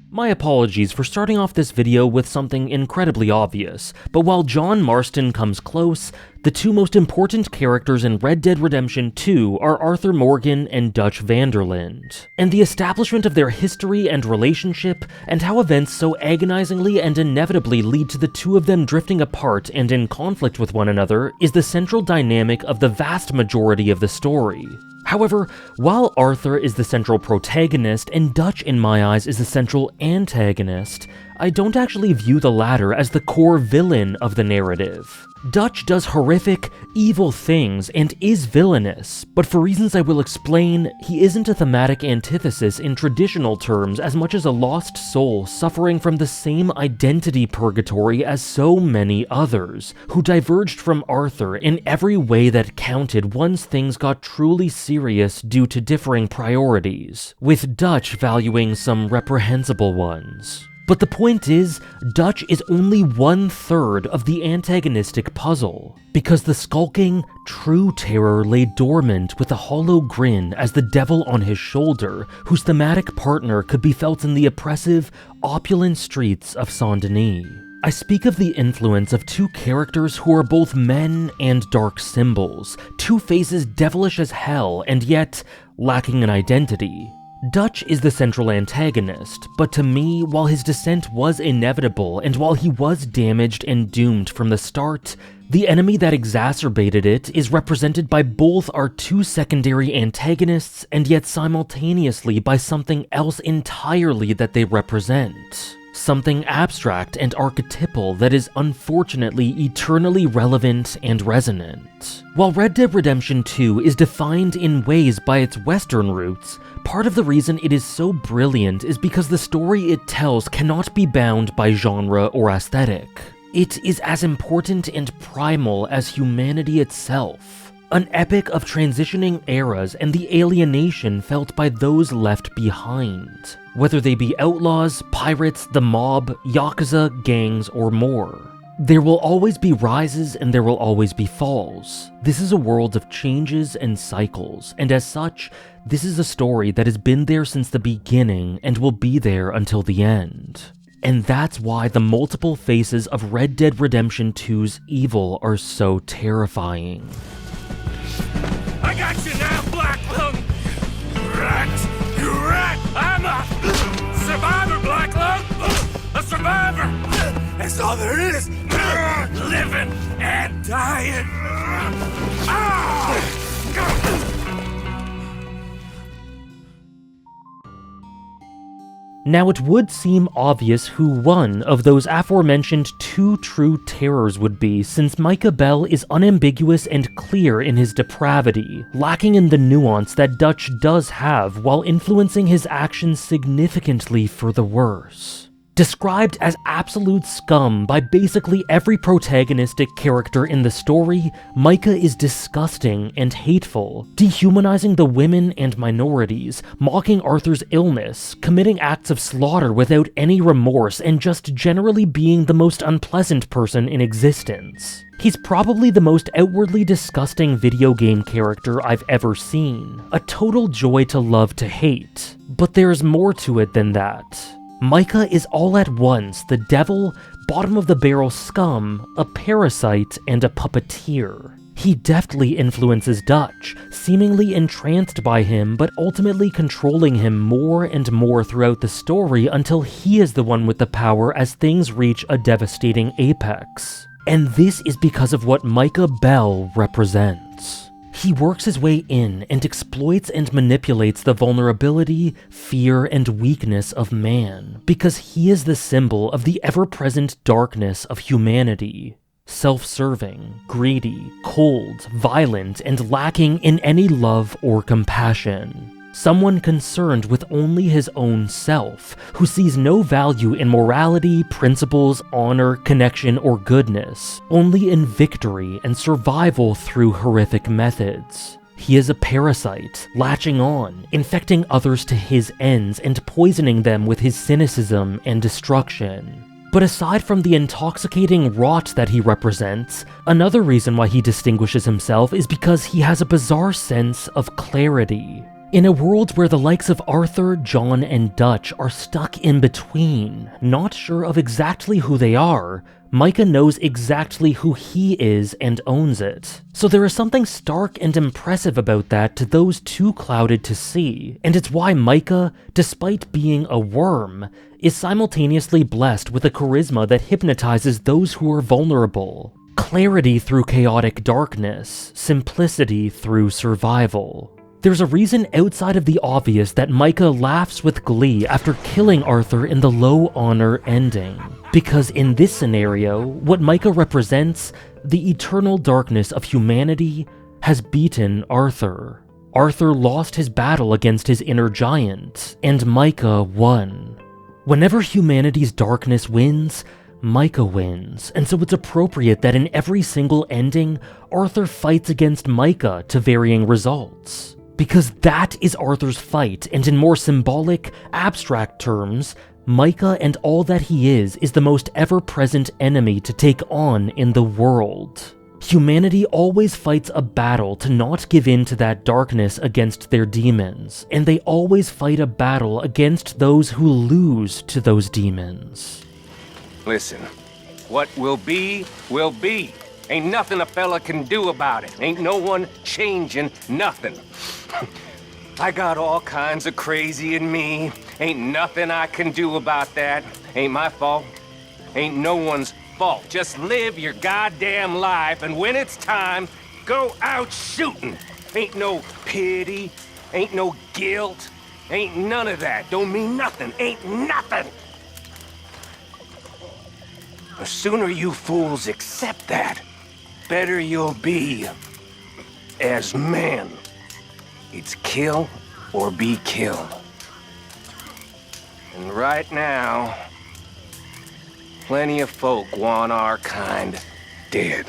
My apologies for starting off this video with something incredibly obvious, but while John Marston comes close, the two most important characters in Red Dead Redemption 2 are Arthur Morgan and Dutch van der Linde, and the establishment of their history and relationship, and how events so agonizingly and inevitably lead to the two of them drifting apart and in conflict with one another, is the central dynamic of the vast majority of the story. However, while Arthur is the central protagonist and Dutch in my eyes is the central antagonist, I don't actually view the latter as the core villain of the narrative. Dutch does horrific, evil things and is villainous, but for reasons I will explain, he isn't a thematic antithesis in traditional terms as much as a lost soul suffering from the same identity purgatory as so many others, who diverged from Arthur in every way that counted once things got truly serious due to differing priorities, with Dutch valuing some reprehensible ones. But the point is, Dutch is only 1/3 of the antagonistic puzzle, because the skulking, true terror lay dormant with a hollow grin as the devil on his shoulder, whose thematic partner could be felt in the oppressive, opulent streets of Saint-Denis. I speak of the influence of two characters who are both men and dark symbols, two faces devilish as hell and yet lacking an identity. Dutch is the central antagonist, but to me, while his descent was inevitable and while he was damaged and doomed from the start, the enemy that exacerbated it is represented by both our two secondary antagonists and yet simultaneously by something else entirely that they represent. Something abstract and archetypal that is unfortunately eternally relevant and resonant. While Red Dead Redemption 2 is defined in ways by its Western roots, part of the reason it is so brilliant is because the story it tells cannot be bound by genre or aesthetic. It is as important and primal as humanity itself. An epic of transitioning eras and the alienation felt by those left behind, whether they be outlaws, pirates, the mob, yakuza, gangs, or more. There will always be rises and there will always be falls. This is a world of changes and cycles, and as such, this is a story that has been there since the beginning and will be there until the end. And that's why the multiple faces of Red Dead Redemption 2's evil are so terrifying. I got you now, Black Lung! Rat! You rat! I'm a survivor, Black Lung! A survivor! That's all there is! Living and dying! Now it would seem obvious who one of those aforementioned two true terrors would be, since Micah Bell is unambiguous and clear in his depravity, lacking in the nuance that Dutch does have while influencing his actions significantly for the worse. Described as absolute scum by basically every protagonistic character in the story, Micah is disgusting and hateful, dehumanizing the women and minorities, mocking Arthur's illness, committing acts of slaughter without any remorse, and just generally being the most unpleasant person in existence. He's probably the most outwardly disgusting video game character I've ever seen, a total joy to love to hate. But there's more to it than that. Micah is all at once the devil, bottom-of-the-barrel scum, a parasite, and a puppeteer. He deftly influences Dutch, seemingly entranced by him, but ultimately controlling him more and more throughout the story until he is the one with the power as things reach a devastating apex. And this is because of what Micah Bell represents. He works his way in and exploits and manipulates the vulnerability, fear, and weakness of man, because he is the symbol of the ever-present darkness of humanity. Self-serving, greedy, cold, violent, and lacking in any love or compassion. Someone concerned with only his own self, who sees no value in morality, principles, honor, connection, or goodness, only in victory and survival through horrific methods. He is a parasite, latching on, infecting others to his ends and poisoning them with his cynicism and destruction. But aside from the intoxicating rot that he represents, another reason why he distinguishes himself is because he has a bizarre sense of clarity. In a world where the likes of Arthur, John, and Dutch are stuck in between, not sure of exactly who they are, Micah knows exactly who he is and owns it. So there is something stark and impressive about that to those too clouded to see, and it's why Micah, despite being a worm, is simultaneously blessed with a charisma that hypnotizes those who are vulnerable. Clarity through chaotic darkness, simplicity through survival. There's a reason outside of the obvious that Micah laughs with glee after killing Arthur in the low honor ending. Because in this scenario, what Micah represents, the eternal darkness of humanity, has beaten Arthur. Arthur lost his battle against his inner giant, and Micah won. Whenever humanity's darkness wins, Micah wins, and so it's appropriate that in every single ending, Arthur fights against Micah to varying results. Because that is Arthur's fight, and in more symbolic, abstract terms, Micah and all that he is the most ever-present enemy to take on in the world. Humanity always fights a battle to not give in to that darkness against their demons, and they always fight a battle against those who lose to those demons. Listen, what will be, will be. Ain't nothing a fella can do about it. Ain't no one changing nothing. I got all kinds of crazy in me. Ain't nothing I can do about that. Ain't my fault. Ain't no one's fault. Just live your goddamn life, and when it's time, go out shooting. Ain't no pity. Ain't no guilt. Ain't none of that. Don't mean nothing. Ain't nothing. The sooner you fools accept that, better you'll be as men. It's kill or be killed. And right now, plenty of folk want our kind dead.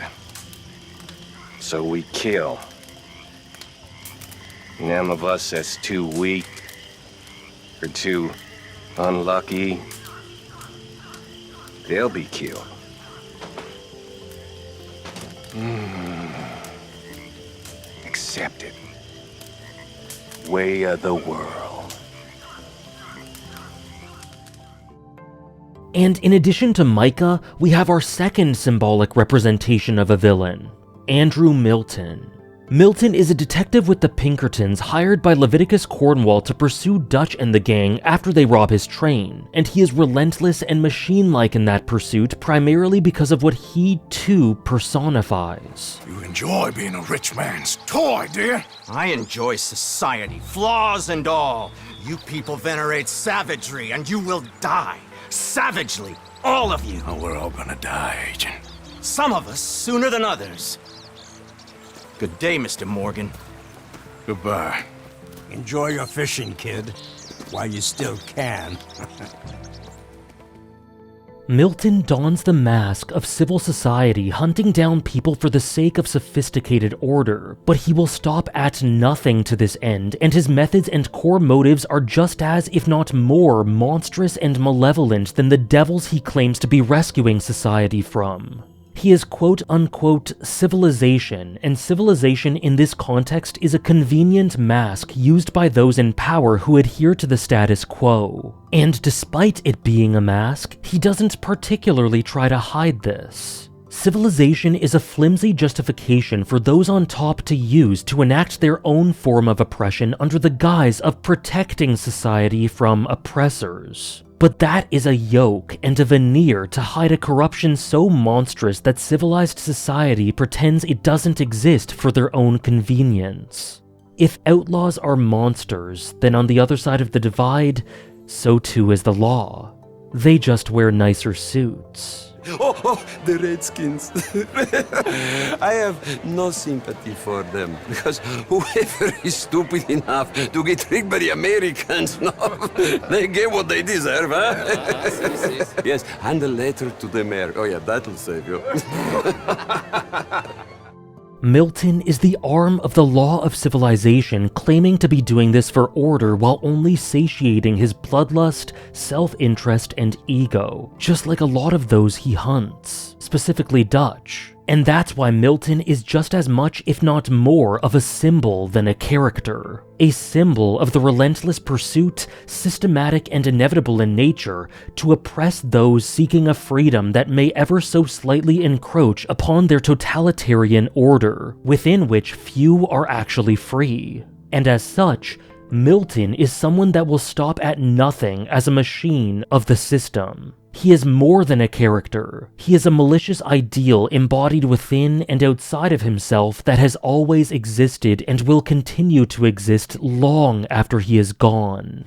So we kill. And them of us that's too weak or too unlucky, they'll be killed. Accept it. Way of the world. And in addition to Micah, we have our second symbolic representation of a villain, Andrew Milton. Milton is a detective with the Pinkertons hired by Leviticus Cornwall to pursue Dutch and the gang after they rob his train, and he is relentless and machine-like in that pursuit primarily because of what he too personifies. You enjoy being a rich man's toy, dear. I enjoy society, flaws and all. You people venerate savagery, and you will die. Savagely, all of you. Oh, we're all gonna die, Agent. Some of us sooner than others. Good day, Mr. Morgan. Goodbye. Enjoy your fishing, kid, while you still can. Milton dons the mask of civil society, hunting down people for the sake of sophisticated order, but he will stop at nothing to this end, and his methods and core motives are just as, if not more, monstrous and malevolent than the devils he claims to be rescuing society from. He is quote-unquote civilization, and civilization in this context is a convenient mask used by those in power who adhere to the status quo. And despite it being a mask, he doesn't particularly try to hide this. Civilization is a flimsy justification for those on top to use to enact their own form of oppression under the guise of protecting society from oppressors. But that is a yoke and a veneer to hide a corruption so monstrous that civilized society pretends it doesn't exist for their own convenience. If outlaws are monsters, then on the other side of the divide, so too is the law. They just wear nicer suits. Oh, the Redskins. I have no sympathy for them, because whoever is stupid enough to get tricked by the Americans, no, they get what they deserve, huh? Yes, hand a letter to the mayor. Oh yeah, that'll save you. Milton is the arm of the law of civilization, claiming to be doing this for order while only satiating his bloodlust, self-interest, and ego, just like a lot of those he hunts, specifically Dutch. And that's why Milton is just as much, if not more, of a symbol than a character. A symbol of the relentless pursuit, systematic and inevitable in nature, to oppress those seeking a freedom that may ever so slightly encroach upon their totalitarian order, within which few are actually free. And as such, Milton is someone that will stop at nothing as a machine of the system. He is more than a character. He is a malicious ideal embodied within and outside of himself that has always existed and will continue to exist long after he is gone.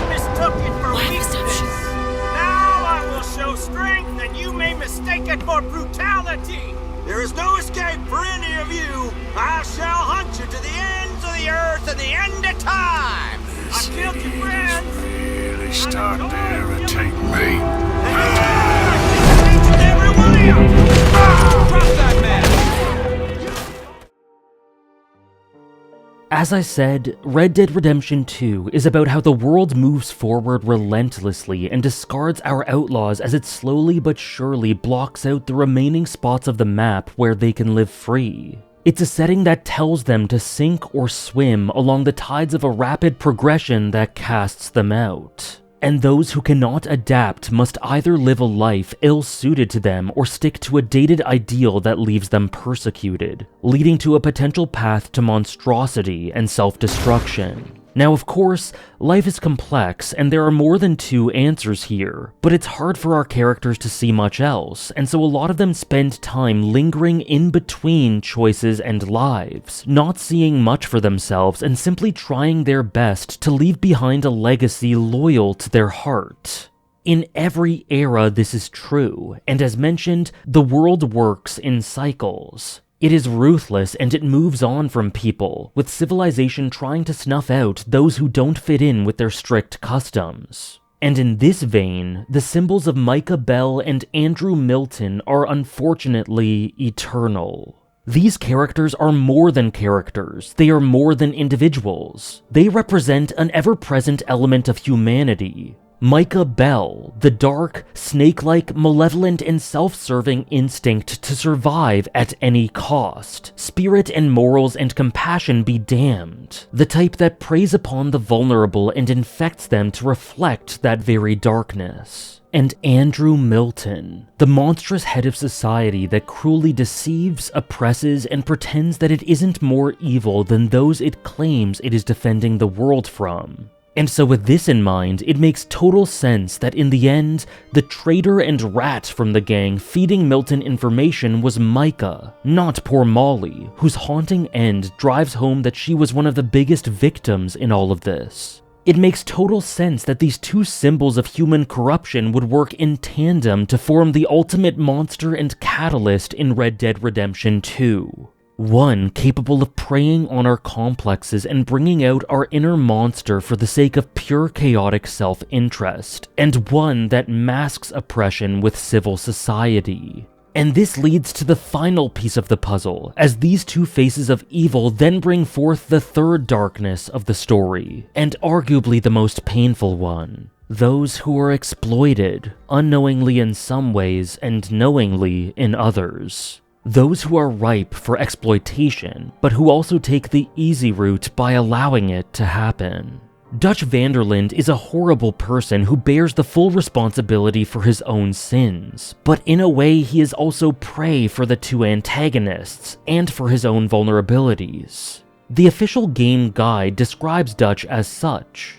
Mistook it for weakness. Now I will show strength, and you may mistake it for brutality. There is no escape for any of you. I shall hunt you to the ends of the earth and the end of time. I killed your friends. Really start to irritate me. Each and every one of you. Drop that man. As I said, Red Dead Redemption 2 is about how the world moves forward relentlessly and discards our outlaws as it slowly but surely blocks out the remaining spots of the map where they can live free. It's a setting that tells them to sink or swim along the tides of a rapid progression that casts them out. And those who cannot adapt must either live a life ill-suited to them or stick to a dated ideal that leaves them persecuted, leading to a potential path to monstrosity and self-destruction. Now, of course, life is complex, and there are more than two answers here, but it's hard for our characters to see much else, and so a lot of them spend time lingering in between choices and lives, not seeing much for themselves and simply trying their best to leave behind a legacy loyal to their heart. In every era this is true, and as mentioned, the world works in cycles. It is ruthless and it moves on from people, with civilization trying to snuff out those who don't fit in with their strict customs. And in this vein, the symbols of Micah Bell and Andrew Milton are unfortunately eternal. These characters are more than characters, they are more than individuals. They represent an ever-present element of humanity. Micah Bell, the dark, snake-like, malevolent, and self-serving instinct to survive at any cost. Spirit and morals and compassion be damned. The type that preys upon the vulnerable and infects them to reflect that very darkness. And Andrew Milton, the monstrous head of society that cruelly deceives, oppresses, and pretends that it isn't more evil than those it claims it is defending the world from. And so with this in mind, it makes total sense that in the end, the traitor and rat from the gang feeding Milton information was Micah, not poor Molly, whose haunting end drives home that she was one of the biggest victims in all of this. It makes total sense that these two symbols of human corruption would work in tandem to form the ultimate monster and catalyst in Red Dead Redemption 2. One capable of preying on our complexes and bringing out our inner monster for the sake of pure chaotic self-interest, and one that masks oppression with civil society. And this leads to the final piece of the puzzle, as these two faces of evil then bring forth the third darkness of the story, and arguably the most painful one. Those who are exploited, unknowingly in some ways and knowingly in others. Those who are ripe for exploitation, but who also take the easy route by allowing it to happen. Dutch Vanderland is a horrible person who bears the full responsibility for his own sins, but in a way he is also prey for the two antagonists, and for his own vulnerabilities. The official game guide describes Dutch as such.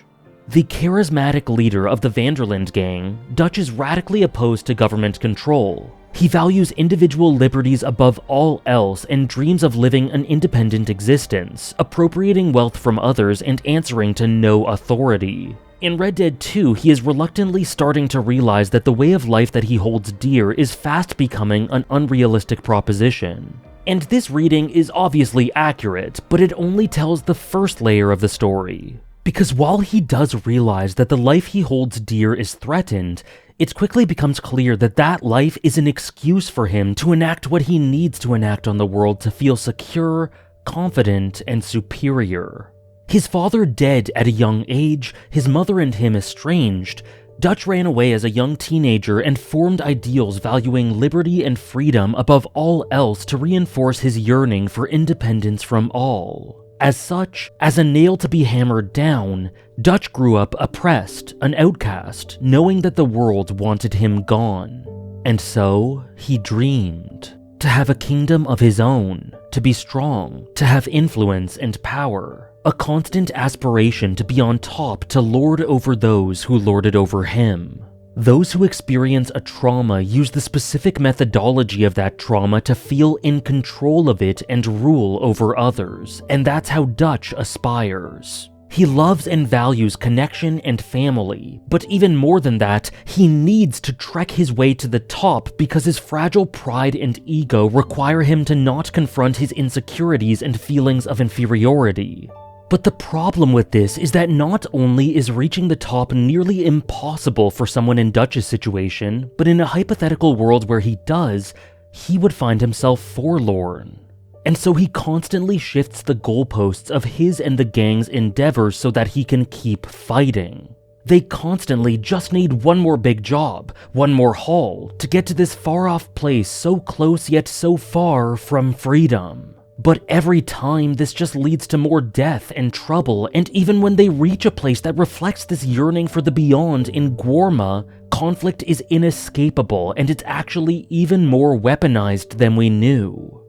The charismatic leader of the Vanderland gang, Dutch is radically opposed to government control. He values individual liberties above all else and dreams of living an independent existence, appropriating wealth from others and answering to no authority. In Red Dead 2, he is reluctantly starting to realize that the way of life that he holds dear is fast becoming an unrealistic proposition. And this reading is obviously accurate, but it only tells the first layer of the story. Because while he does realize that the life he holds dear is threatened, it quickly becomes clear that that life is an excuse for him to enact what he needs to enact on the world to feel secure, confident, and superior. His father dead at a young age, his mother and him estranged, Dutch ran away as a young teenager and formed ideals valuing liberty and freedom above all else to reinforce his yearning for independence from all. As such, as a nail to be hammered down, Dutch grew up oppressed, an outcast, knowing that the world wanted him gone. And so, he dreamed. To have a kingdom of his own, to be strong, to have influence and power. A constant aspiration to be on top to lord over those who lorded over him. Those who experience a trauma use the specific methodology of that trauma to feel in control of it and rule over others, and that's how Dutch aspires. He loves and values connection and family, but even more than that, he needs to trek his way to the top because his fragile pride and ego require him to not confront his insecurities and feelings of inferiority. But the problem with this is that not only is reaching the top nearly impossible for someone in Dutch's situation, but in a hypothetical world where he does, he would find himself forlorn. And so he constantly shifts the goalposts of his and the gang's endeavors so that he can keep fighting. They constantly just need one more big job, one more haul, to get to this far-off place so close yet so far from freedom. But every time, this just leads to more death and trouble, and even when they reach a place that reflects this yearning for the beyond in Guarma, conflict is inescapable, and it's actually even more weaponized than we knew.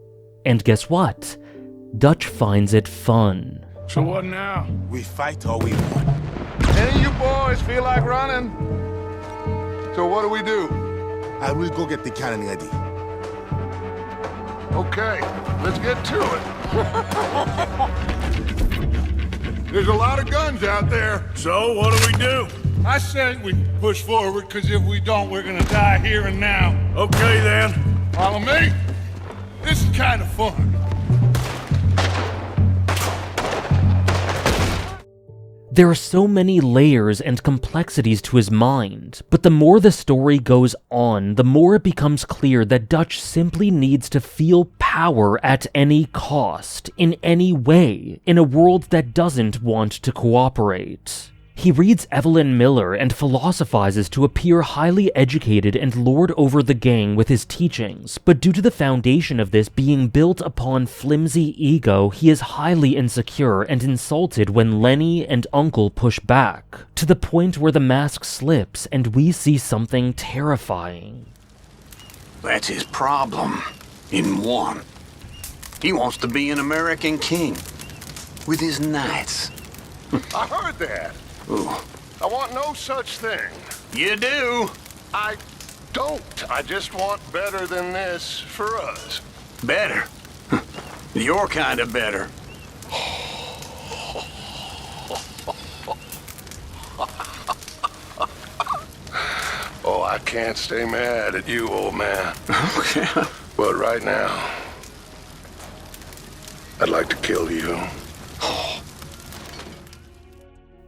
And guess what? Dutch finds it fun. So what now? We fight or we won. Any of you boys feel like running? So what do we do? I will go get the cannon ready. Okay, let's get to it. There's a lot of guns out there. So, what do? I said we push forward, because if we don't, we're gonna die here and now. Okay, then. Follow me. This is kind of fun. There are so many layers and complexities to his mind, but the more the story goes on, the more it becomes clear that Dutch simply needs to feel power at any cost, in any way, in a world that doesn't want to cooperate. He reads Evelyn Miller and philosophizes to appear highly educated and lord over the gang with his teachings, but due to the foundation of this being built upon flimsy ego, he is highly insecure and insulted when Lenny and Uncle push back, to the point where the mask slips and we see something terrifying. That's his problem, in one. He wants to be an American king, with his knights. I heard that. Ooh. I want no such thing. You do? I don't. I just want better than this for us. Better? Your kind of better. Oh, I can't stay mad at you, old man. Okay. But right now, I'd like to kill you.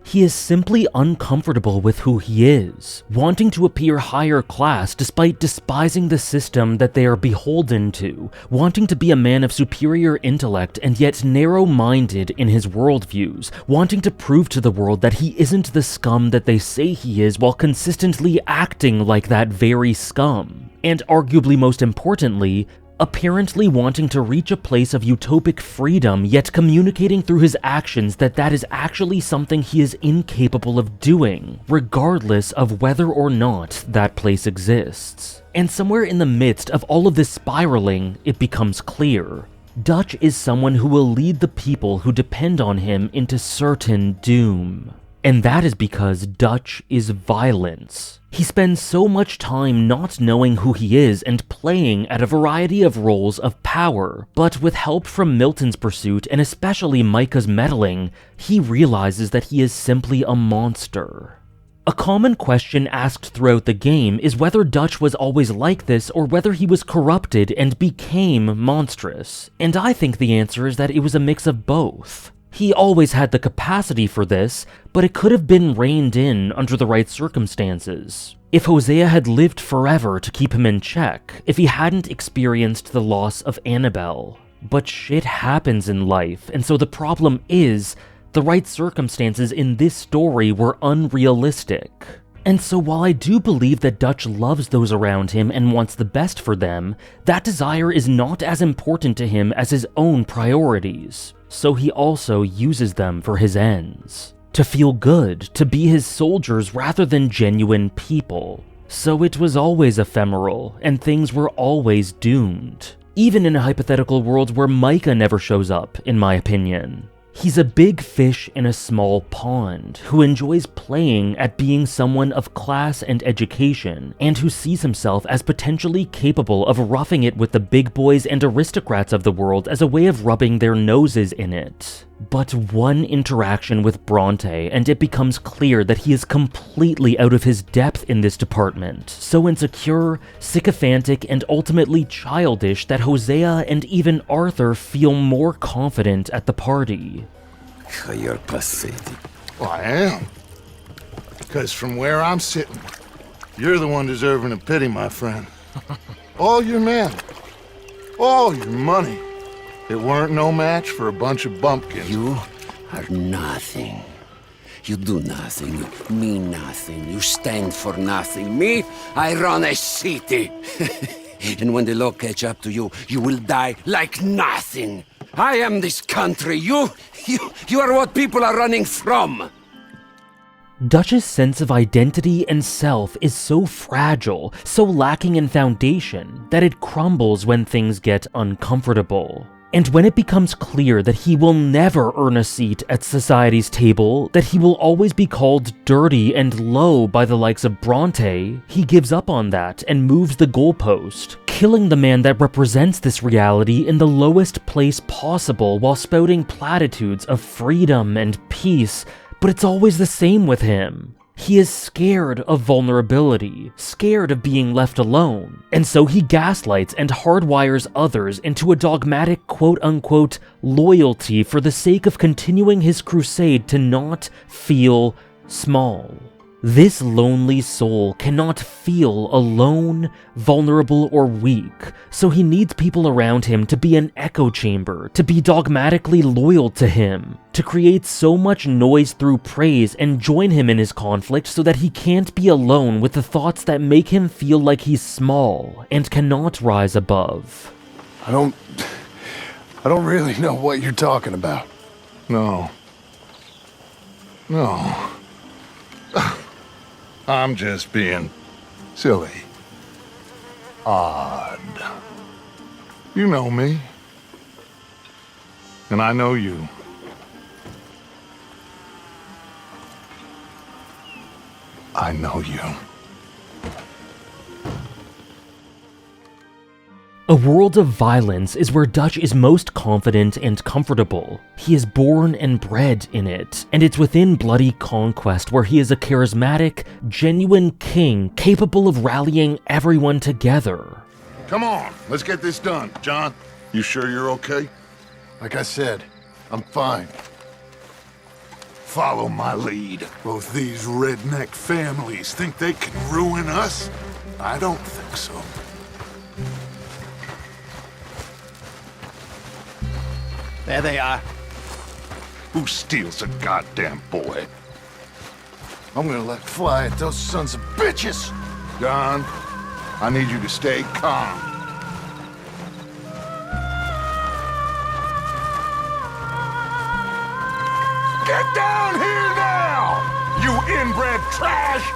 He is simply uncomfortable with who he is, wanting to appear higher class despite despising the system that they are beholden to, wanting to be a man of superior intellect and yet narrow-minded in his worldviews, wanting to prove to the world that he isn't the scum that they say he is while consistently acting like that very scum. And arguably most importantly, apparently wanting to reach a place of utopic freedom, yet communicating through his actions that that is actually something he is incapable of doing, regardless of whether or not that place exists. And somewhere in the midst of all of this spiraling, it becomes clear. Dutch is someone who will lead the people who depend on him into certain doom. And that is because Dutch is violence. He spends so much time not knowing who he is and playing at a variety of roles of power, but with help from Milton's pursuit and especially Micah's meddling, he realizes that he is simply a monster. A common question asked throughout the game is whether Dutch was always like this or whether he was corrupted and became monstrous, and I think the answer is that it was a mix of both. He always had the capacity for this, but it could have been reined in under the right circumstances. If Hosea had lived forever to keep him in check, if he hadn't experienced the loss of Annabelle. But shit happens in life, and so the problem is, the right circumstances in this story were unrealistic. And so while I do believe that Dutch loves those around him and wants the best for them, that desire is not as important to him as his own priorities. So he also uses them for his ends. To feel good, to be his soldiers rather than genuine people. So it was always ephemeral, and things were always doomed. Even in a hypothetical world where Micah never shows up, in my opinion. He's a big fish in a small pond, who enjoys playing at being someone of class and education, and who sees himself as potentially capable of roughing it with the big boys and aristocrats of the world as a way of rubbing their noses in it. But one interaction with Bronte, and it becomes clear that he is completely out of his depth in this department, so insecure, sycophantic, and ultimately childish that Hosea and even Arthur feel more confident at the party. You're pathetic. Well, I am. Because from where I'm sitting, you're the one deserving of pity, my friend. All your men, all your money. It weren't no match for a bunch of bumpkins. You are nothing. You do nothing, you mean nothing, you stand for nothing. Me, I run a city. And when the law catch up to you, you will die like nothing. I am this country. You are what people are running from. Dutch's sense of identity and self is so fragile, so lacking in foundation, that it crumbles when things get uncomfortable. And when it becomes clear that he will never earn a seat at society's table, that he will always be called dirty and low by the likes of Bronte, he gives up on that and moves the goalpost, killing the man that represents this reality in the lowest place possible while spouting platitudes of freedom and peace, but it's always the same with him. He is scared of vulnerability, scared of being left alone, and so he gaslights and hardwires others into a dogmatic quote-unquote loyalty for the sake of continuing his crusade to not feel small. This lonely soul cannot feel alone, vulnerable, or weak, so he needs people around him to be an echo chamber, to be dogmatically loyal to him, to create so much noise through praise and join him in his conflict so that he can't be alone with the thoughts that make him feel like he's small and cannot rise above. I don't really know what you're talking about. No. I'm just being silly. Odd. You know me. And I know you. I know you. A world of violence is where Dutch is most confident and comfortable. He is born and bred in it, and it's within bloody conquest where he is a charismatic, genuine king capable of rallying everyone together. Come on, let's get this done. John, you sure you're okay? Like I said, I'm fine. Follow my lead. Both these redneck families think they can ruin us? I don't think so. There they are. Who steals a goddamn boy? I'm gonna let fly at those sons of bitches! John, I need you to stay calm. Get down here now, you inbred trash!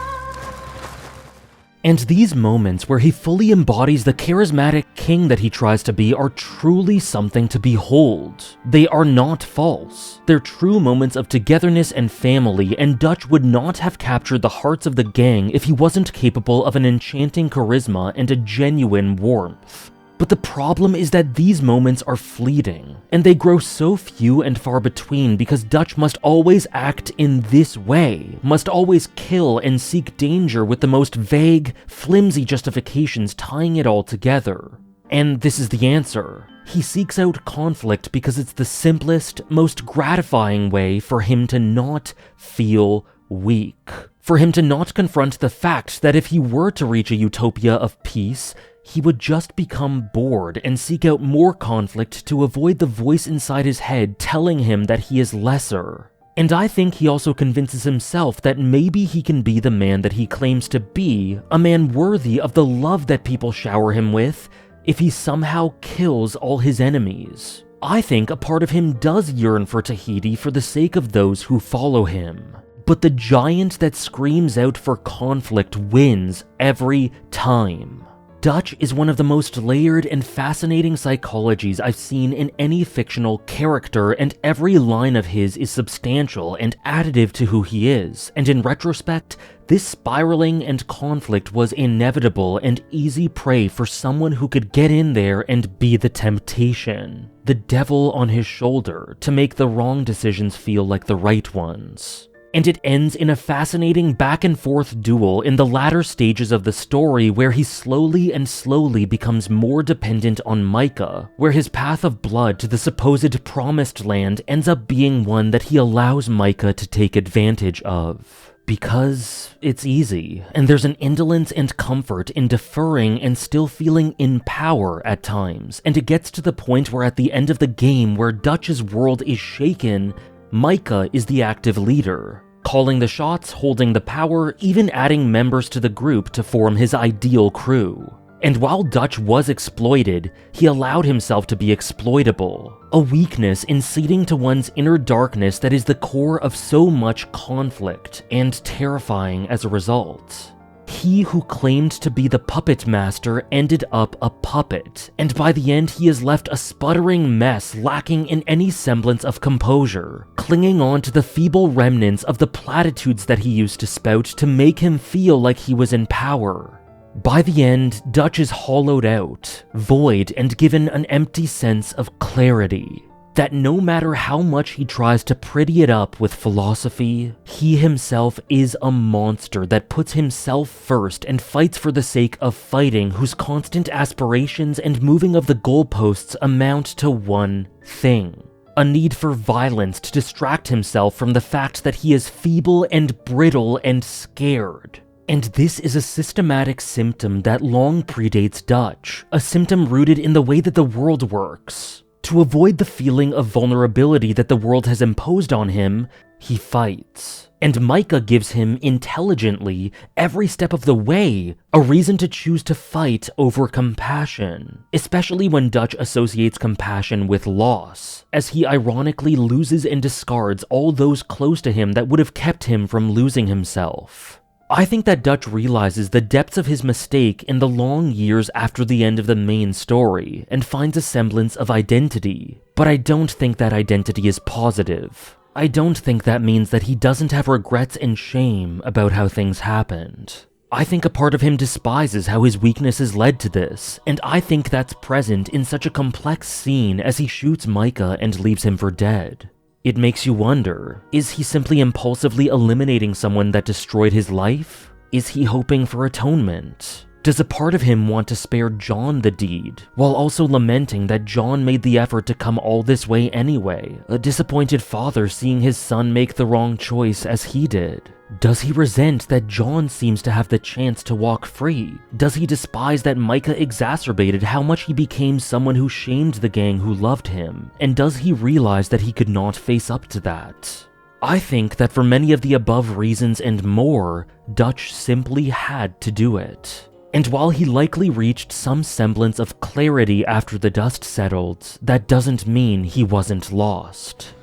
And these moments where he fully embodies the charismatic king that he tries to be are truly something to behold. They are not false. They're true moments of togetherness and family, and Dutch would not have captured the hearts of the gang if he wasn't capable of an enchanting charisma and a genuine warmth. But the problem is that these moments are fleeting, and they grow so few and far between because Dutch must always act in this way, must always kill and seek danger with the most vague, flimsy justifications tying it all together. And this is the answer. He seeks out conflict because it's the simplest, most gratifying way for him to not feel weak. For him to not confront the fact that if he were to reach a utopia of peace, he would just become bored and seek out more conflict to avoid the voice inside his head telling him that he is lesser. And I think he also convinces himself that maybe he can be the man that he claims to be, a man worthy of the love that people shower him with, if he somehow kills all his enemies. I think a part of him does yearn for Tahiti for the sake of those who follow him. But the giant that screams out for conflict wins every time. Dutch is one of the most layered and fascinating psychologies I've seen in any fictional character, and every line of his is substantial and additive to who he is, and in retrospect, this spiraling and conflict was inevitable and easy prey for someone who could get in there and be the temptation, the devil on his shoulder, to make the wrong decisions feel like the right ones. And it ends in a fascinating back-and-forth duel in the latter stages of the story where he slowly becomes more dependent on Micah, where his path of blood to the supposed promised land ends up being one that he allows Micah to take advantage of. Because it's easy, and there's an indolence and comfort in deferring and still feeling in power at times, and it gets to the point where at the end of the game where Dutch's world is shaken, Micah is the active leader, calling the shots, holding the power, even adding members to the group to form his ideal crew. And while Dutch was exploited, he allowed himself to be exploitable, a weakness in ceding to one's inner darkness that is the core of so much conflict, and terrifying as a result. He who claimed to be the puppet master ended up a puppet, and by the end he is left a sputtering mess lacking in any semblance of composure, clinging on to the feeble remnants of the platitudes that he used to spout to make him feel like he was in power. By the end, Dutch is hollowed out, void, and given an empty sense of clarity. That no matter how much he tries to pretty it up with philosophy, he himself is a monster that puts himself first and fights for the sake of fighting, whose constant aspirations and moving of the goalposts amount to one thing: a need for violence to distract himself from the fact that he is feeble and brittle and scared. And this is a systematic symptom that long predates Dutch, a symptom rooted in the way that the world works. To avoid the feeling of vulnerability that the world has imposed on him, he fights. And Micah gives him, intelligently, every step of the way, a reason to choose to fight over compassion, especially when Dutch associates compassion with loss, as he ironically loses and discards all those close to him that would have kept him from losing himself. I think that Dutch realizes the depths of his mistake in the long years after the end of the main story, and finds a semblance of identity. But I don't think that identity is positive. I don't think that means that he doesn't have regrets and shame about how things happened. I think a part of him despises how his weaknesses led to this, and I think that's present in such a complex scene as he shoots Micah and leaves him for dead. It makes you wonder, is he simply impulsively eliminating someone that destroyed his life? Is he hoping for atonement? Does a part of him want to spare John the deed, while also lamenting that John made the effort to come all this way anyway, a disappointed father seeing his son make the wrong choice as he did? Does he resent that John seems to have the chance to walk free? Does he despise that Micah exacerbated how much he became someone who shamed the gang who loved him? And does he realize that he could not face up to that? I think that for many of the above reasons and more, Dutch simply had to do it. And while he likely reached some semblance of clarity after the dust settled, that doesn't mean he wasn't lost.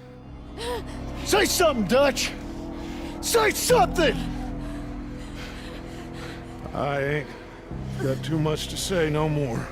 Say something, Dutch! Say something! I ain't got too much to say no more.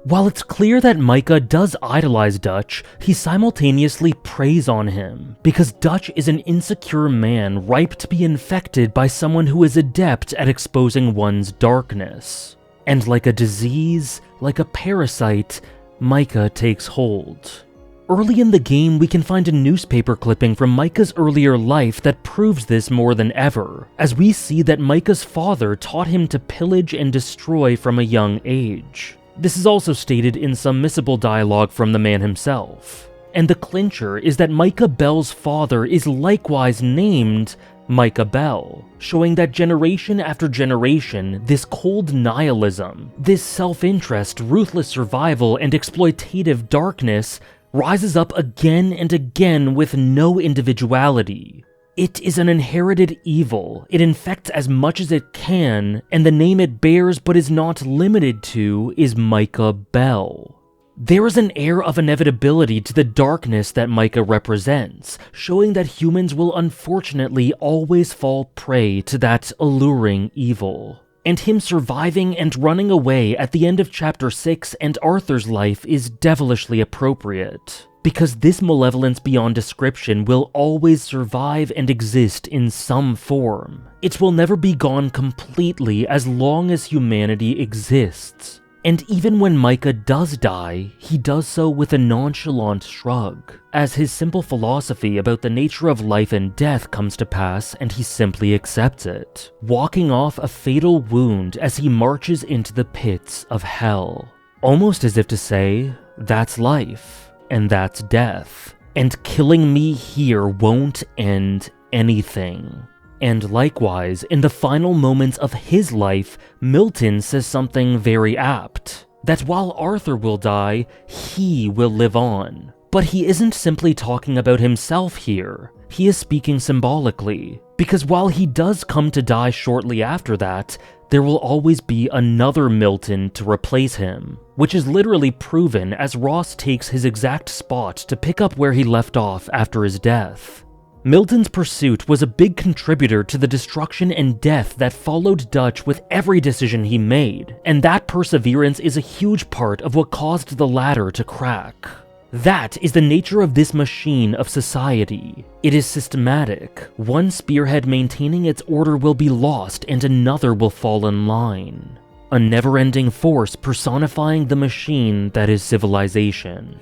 While it's clear that Micah does idolize Dutch, he simultaneously preys on him, because Dutch is an insecure man ripe to be infected by someone who is adept at exposing one's darkness. And like a disease, like a parasite, Micah takes hold. Early in the game, we can find a newspaper clipping from Micah's earlier life that proves this more than ever, as we see that Micah's father taught him to pillage and destroy from a young age. This is also stated in some missable dialogue from the man himself. And the clincher is that Micah Bell's father is likewise named Micah Bell, showing that generation after generation, this cold nihilism, this self-interest, ruthless survival, and exploitative darkness rises up again and again with no individuality. It is an inherited evil, it infects as much as it can, and the name it bears but is not limited to is Micah Bell. There is an air of inevitability to the darkness that Micah represents, showing that humans will unfortunately always fall prey to that alluring evil. And him surviving and running away at the end of Chapter 6 and Arthur's life is devilishly appropriate, because this malevolence beyond description will always survive and exist in some form. It will never be gone completely as long as humanity exists. And even when Micah does die, he does so with a nonchalant shrug, as his simple philosophy about the nature of life and death comes to pass and he simply accepts it, walking off a fatal wound as he marches into the pits of hell. Almost as if to say, that's life, and that's death, and killing me here won't end anything. And likewise, in the final moments of his life, Milton says something very apt, that while Arthur will die, he will live on. But he isn't simply talking about himself here, he is speaking symbolically, because while he does come to die shortly after that, there will always be another Milton to replace him, which is literally proven as Ross takes his exact spot to pick up where he left off after his death. Milton's pursuit was a big contributor to the destruction and death that followed Dutch with every decision he made, and that perseverance is a huge part of what caused the latter to crack. That is the nature of this machine of society. It is systematic. One spearhead maintaining its order will be lost and another will fall in line. A never-ending force personifying the machine that is civilization.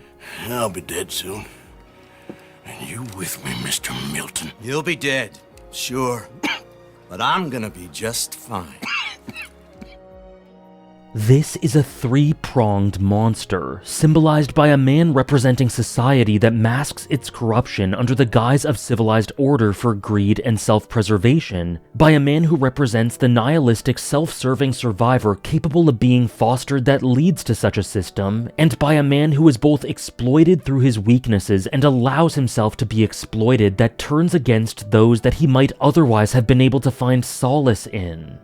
I'll be dead soon. And you with me, Mr. Milton? You'll be dead, sure. But I'm gonna be just fine. This is a three-pronged monster, symbolized by a man representing society that masks its corruption under the guise of civilized order for greed and self-preservation, by a man who represents the nihilistic self-serving survivor capable of being fostered that leads to such a system, and by a man who is both exploited through his weaknesses and allows himself to be exploited that turns against those that he might otherwise have been able to find solace in.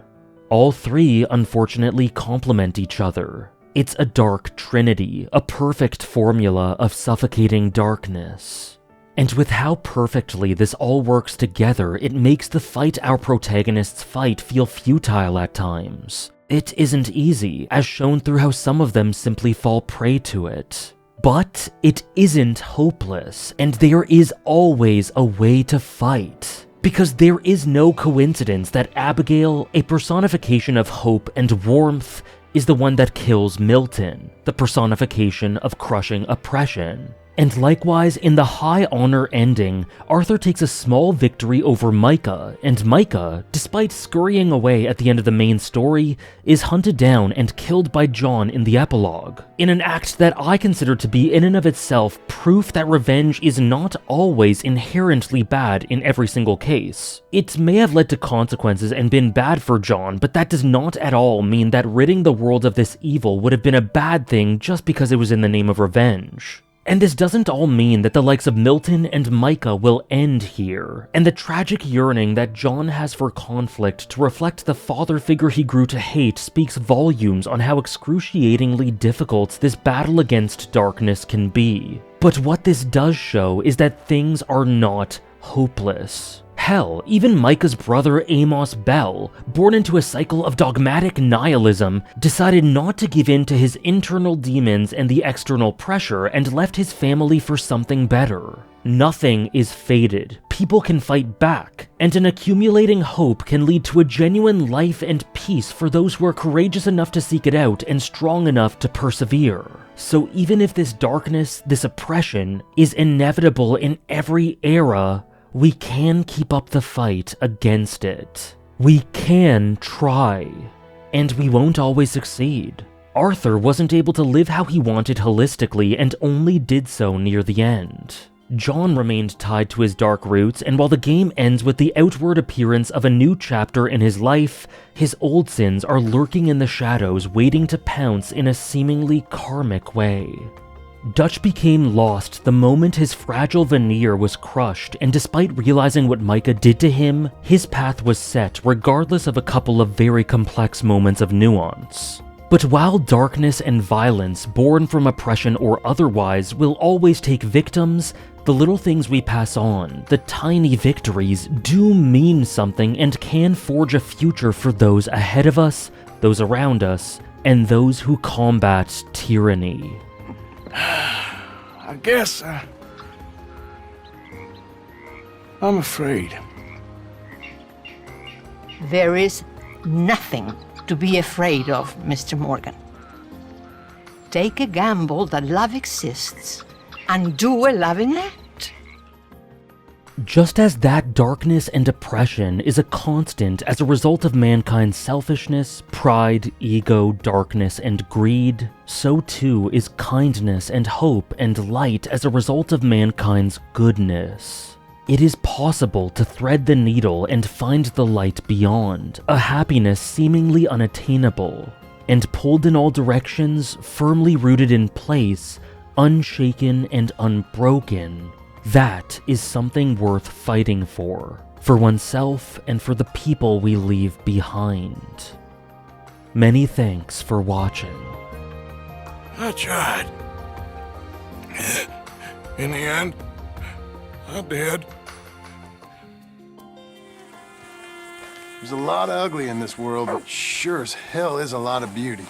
All three, unfortunately, complement each other. It's a dark trinity, a perfect formula of suffocating darkness. And with how perfectly this all works together, it makes the fight our protagonists fight feel futile at times. It isn't easy, as shown through how some of them simply fall prey to it. But it isn't hopeless, and there is always a way to fight. Because there is no coincidence that Abigail, a personification of hope and warmth, is the one that kills Milton, the personification of crushing oppression. And likewise, in the high honor ending, Arthur takes a small victory over Micah, and Micah, despite scurrying away at the end of the main story, is hunted down and killed by John in the epilogue, in an act that I consider to be in and of itself proof that revenge is not always inherently bad in every single case. It may have led to consequences and been bad for John, but that does not at all mean that ridding the world of this evil would have been a bad thing just because it was in the name of revenge. And this doesn't all mean that the likes of Milton and Micah will end here, and the tragic yearning that John has for conflict to reflect the father figure he grew to hate speaks volumes on how excruciatingly difficult this battle against darkness can be. But what this does show is that things are not hopeless. Hell, even Micah's brother Amos Bell, born into a cycle of dogmatic nihilism, decided not to give in to his internal demons and the external pressure and left his family for something better. Nothing is fated. people can fight back, and an accumulating hope can lead to a genuine life and peace for those who are courageous enough to seek it out and strong enough to persevere. So even if this darkness, this oppression, is inevitable in every era, we can keep up the fight against it. We can try. And we won't always succeed. Arthur wasn't able to live how he wanted holistically and only did so near the end. John remained tied to his dark roots, and while the game ends with the outward appearance of a new chapter in his life, his old sins are lurking in the shadows, waiting to pounce in a seemingly karmic way. Dutch became lost the moment his fragile veneer was crushed, and despite realizing what Micah did to him, his path was set regardless of a couple of very complex moments of nuance. But while darkness and violence born from oppression or otherwise will always take victims, the little things we pass on, the tiny victories, do mean something and can forge a future for those ahead of us, those around us, and those who combat tyranny. I guess I'm afraid. There is nothing to be afraid of, Mr. Morgan. Take a gamble that love exists and do a loving act. Just as that darkness and oppression is a constant as a result of mankind's selfishness, pride, ego, darkness, and greed, so too is kindness and hope and light as a result of mankind's goodness. It is possible to thread the needle and find the light beyond, a happiness seemingly unattainable, and pulled in all directions, firmly rooted in place, unshaken and unbroken. That is something worth fighting for oneself and for the people we leave behind. Many thanks for watching. I tried. In the end, I did. There's a lot of ugly in this world, but sure as hell is a lot of beauty.